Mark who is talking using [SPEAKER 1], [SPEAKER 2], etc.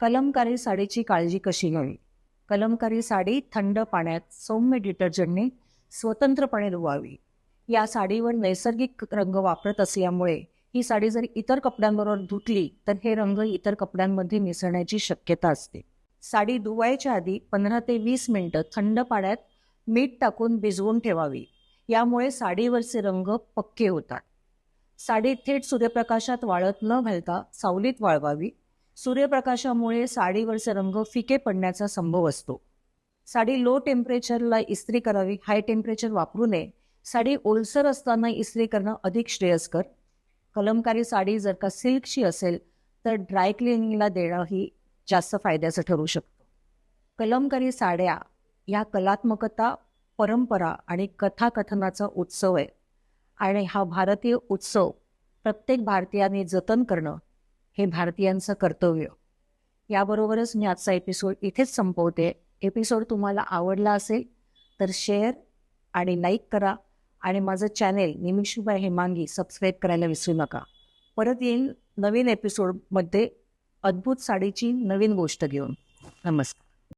[SPEAKER 1] कलमकारी साडीची काळजी कशी घ्यावी? कलमकारी साडी थंड पाण्यात सौम्य डिटर्जंटने स्वतंत्रपणे धुवावी. या साडीवर नैसर्गिक रंग वापरत असल्यामुळे ही साडी जर इतर कपड्यांबरोबर धुतली तर हे रंग इतर कपड्यांमध्ये मिसळण्याची शक्यता असते. साडी धुवायच्या आधी 15 ते 20 मिनिटं थंड पाण्यात मीठ टाकून भिजवून ठेवावी. यामुळे साडीवरचे रंग पक्के होतात. साडी थेट सूर्यप्रकाशात वाळत न घालता सावलीत वाळवावी. सूर्यप्रकाशामुळे साडीवरचे रंग फिके पडण्याचा संभव असतो. साडी लो टेम्परेचरला इस्त्री करावी. हाय टेम्परेचर वापरू नये. साडी ओलसर असताना इस्त्री करणं अधिक श्रेयस्कर. कलमकारी साडी जर का सिल्कची असेल तर ड्राय क्लिनिंगला देणं ही जास्त फायद्याचं ठरू शकतं. कलमकारी साड्या या कलात्मकता, परंपरा आणि कथाकथनाचा उत्सव आहे आणि हा भारतीय उत्सव प्रत्येक भारतीयाने जतन करणं हे भारतीयांचं कर्तव्य. याबरोबरच मी आजचा एपिसोड इथेच संपवते. एपिसोड तुम्हाला आवडला असेल तर शेअर आणि लाईक करा आणि माझं चॅनेल निमिषुबाई हेमांगी सबस्क्राईब करायला विसरू नका. परत येईल नवीन एपिसोडमध्ये अद्भुत साडीची नवीन गोष्ट घेऊन. नमस्कार.